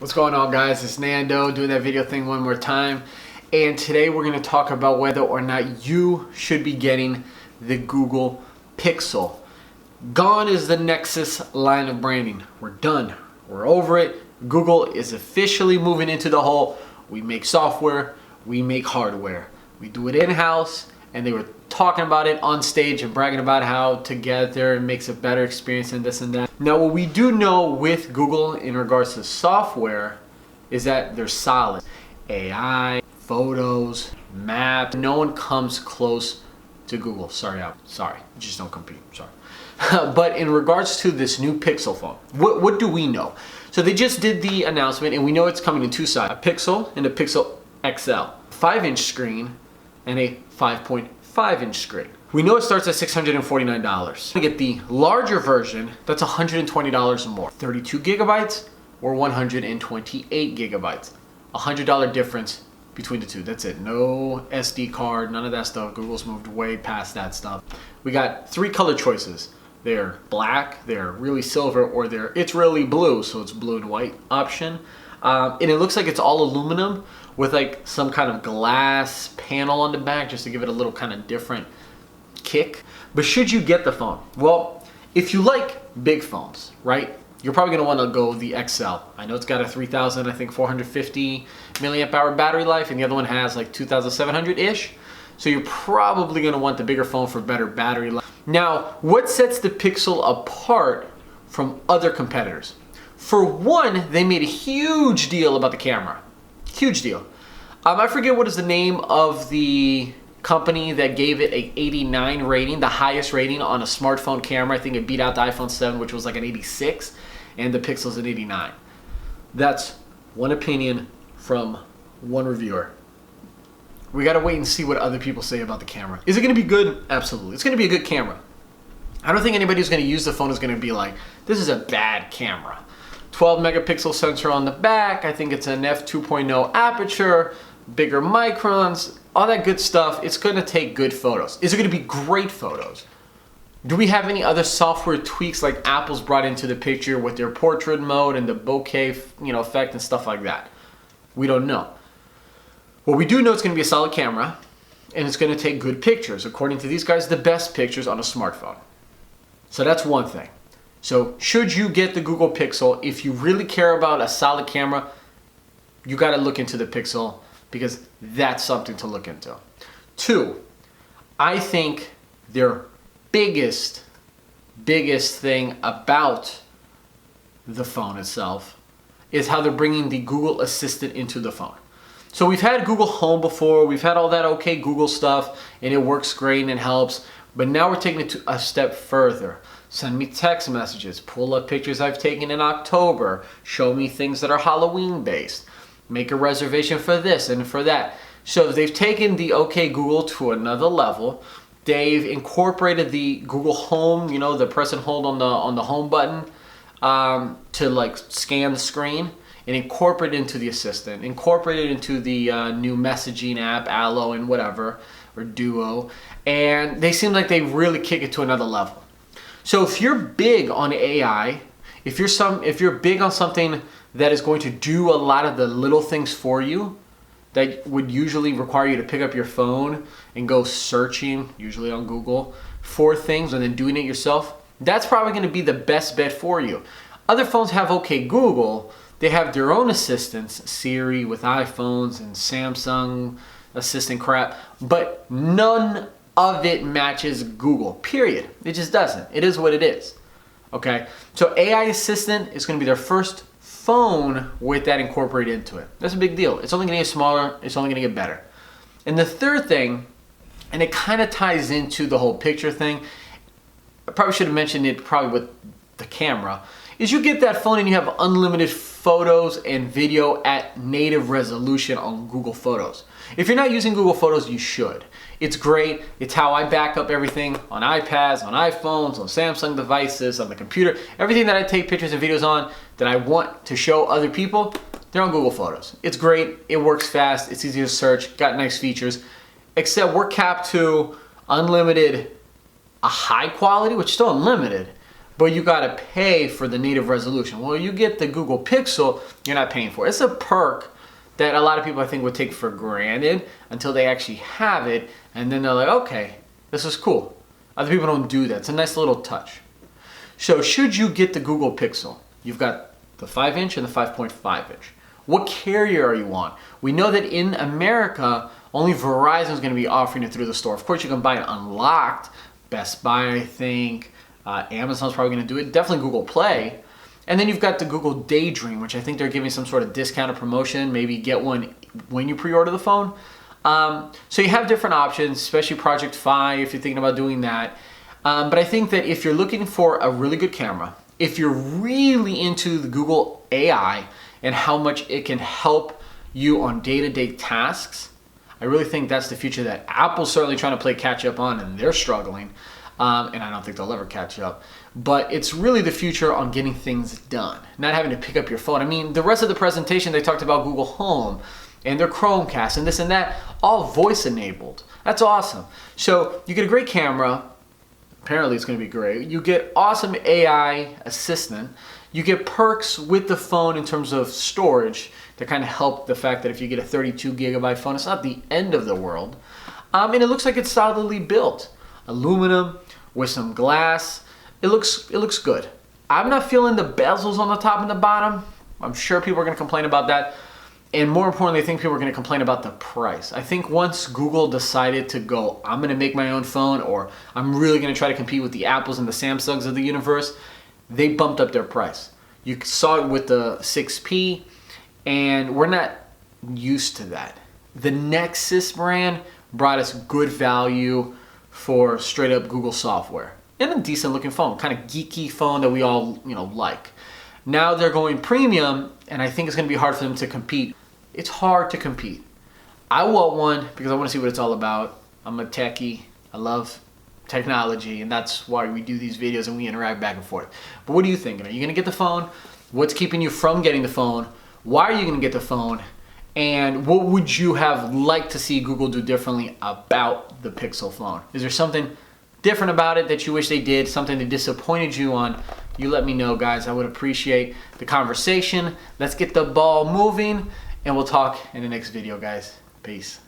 What's going on, guys? It's Nando doing that video thing one more time. And today we're going to talk about whether or not you should be getting the Google Pixel. Gone is the Nexus line of branding. We're done. We're over it. Google is officially moving into the whole, we make software, we make hardware. We do it in-house, and they were talking about it on stage and bragging about how together it makes a better experience and this and that. Now, what we do know with Google in regards to software is that they're solid. AI, photos, maps, no one comes close to Google. Sorry, just don't compete, sorry. But in regards to this new Pixel phone, what do we know? So they just did the announcement, and we know it's coming in two sizes, a Pixel and a Pixel XL, 5-inch screen and a 5.5-inch screen. We know it starts at $649. To get the larger version, that's $120 more. 32 gigabytes or 128 gigabytes. $100 difference between the two. That's it. No SD card, none of that stuff. Google's moved way past that stuff. We got 3 color choices. They're black, they're really silver, or it's really blue, so it's blue and white option. And it looks like it's all aluminum with like some kind of glass panel on the back just to give it a little kind of different kick. But should you get the phone? Well, if you like big phones, right? You're probably gonna wanna go the XL. I know it's got a 450 milliamp hour battery life, and the other one has like 2,700-ish. So you're probably gonna want the bigger phone for better battery life. Now, what sets the Pixel apart from other competitors? For one, they made a huge deal about the camera. Huge deal. I forget what is the name of the company that gave it an 89 rating, the highest rating on a smartphone camera. I think it beat out the iPhone 7, which was like an 86, and the Pixel's an 89. That's one opinion from one reviewer. We gotta wait and see what other people say about the camera. Is it gonna be good? Absolutely. It's gonna be a good camera. I don't think anybody who's gonna use the phone is gonna be like, this is a bad camera. 12 megapixel sensor on the back. I think it's an f2.0 aperture, bigger microns, all that good stuff. It's gonna take good photos. Is it gonna be great photos? Do we have any other software tweaks like Apple's brought into the picture with their portrait mode and the bokeh, effect and stuff like that? We don't know. What we do know, it's gonna be a solid camera, and it's gonna take good pictures. According to these guys, the best pictures on a smartphone. So that's one thing. So should you get the Google Pixel? If you really care about a solid camera, you gotta look into the Pixel because that's something to look into. 2, I think their biggest thing about the phone itself is how they're bringing the Google Assistant into the phone. So we've had Google Home before, we've had all that okay Google stuff, and it works great and it helps, but now we're taking it a step further. Send me text messages, pull up pictures I've taken in October, show me things that are Halloween based, make a reservation for this and for that. So they've taken the OK Google to another level. They've incorporated the Google Home, the press and hold on the home button to like scan the screen, and incorporate it into the Assistant, incorporate it into the new messaging app, Allo and whatever, or Duo, and they seem like they really kick it to another level. So if you're big on AI, if you're big on something that is going to do a lot of the little things for you, that would usually require you to pick up your phone and go searching, usually on Google, for things and then doing it yourself, that's probably gonna be the best bet for you. Other phones have OK Google. They have their own assistants, Siri with iPhones and Samsung assistant crap, but none of it matches Google, period. It just doesn't. It is what it is, okay? So AI Assistant is gonna be their first phone with that incorporated into it. That's a big deal. It's only gonna get smaller, it's only gonna get better. And the third thing, and it kind of ties into the whole picture thing, I probably should have mentioned it probably with the camera, is you get that phone and you have unlimited photos and video at native resolution on Google Photos. If you're not using Google Photos, you should. It's great. It's how I back up everything on iPads, on iPhones, on Samsung devices, on the computer. Everything that I take pictures and videos on that I want to show other people, they're on Google Photos. It's great. It works fast. It's easy to search. Got nice features. Except we're capped to unlimited, a high quality, which is still unlimited, but you gotta pay for the native resolution. Well, you get the Google Pixel, you're not paying for it. It's a perk that a lot of people I think would take for granted until they actually have it, and then they're like, okay, this is cool. Other people don't do that. It's a nice little touch. So should you get the Google Pixel? You've got the 5-inch and the 5.5-inch. What carrier are you on? We know that in America, only Verizon is going to be offering it through the store. Of course, you can buy it unlocked. Best Buy, I think. Amazon's probably going to do it. Definitely Google Play. And then you've got the Google Daydream, which I think they're giving some sort of discounted promotion. Maybe get one when you pre-order the phone. So you have different options, especially Project Fi if you're thinking about doing that. But I think that if you're looking for a really good camera, if you're really into the Google AI and how much it can help you on day-to-day tasks, I really think that's the future that Apple's certainly trying to play catch up on, and they're struggling. And I don't think they'll ever catch up. But it's really the future on getting things done, not having to pick up your phone. I mean, the rest of the presentation, they talked about Google Home and their Chromecast and this and that, all voice enabled. That's awesome. So you get a great camera. Apparently it's going to be great. You get awesome AI assistant. You get perks with the phone in terms of storage that kind of help the fact that if you get a 32 gigabyte phone, it's not the end of the world. And it looks like it's solidly built. Aluminum with some glass. It looks good. I'm not feeling the bezels on the top and the bottom. I'm sure people are going to complain about that. And more importantly, I think people are going to complain about the price. I think once Google decided to go, I'm going to make my own phone, or I'm really going to try to compete with the Apples and the Samsungs of the universe, they bumped up their price. You saw it with the 6P, and we're not used to that. The Nexus brand brought us good value for straight up Google software and a decent looking phone, kind of geeky phone that we all like. Now they're going premium, and I think it's going to be hard for them to compete. It's hard to compete. I want one because I want to see what it's all about. I'm a techie. I love technology, and that's why we do these videos and we interact back and forth. But what are you thinking? Are you going to get the phone? What's keeping you from getting the phone? Why are you going to get the phone? And what would you have liked to see Google do differently about the Pixel phone? Is there something different about it that you wish they did, something that disappointed you on? You let me know, guys. I would appreciate the conversation. Let's get the ball moving, and we'll talk in the next video, guys. Peace.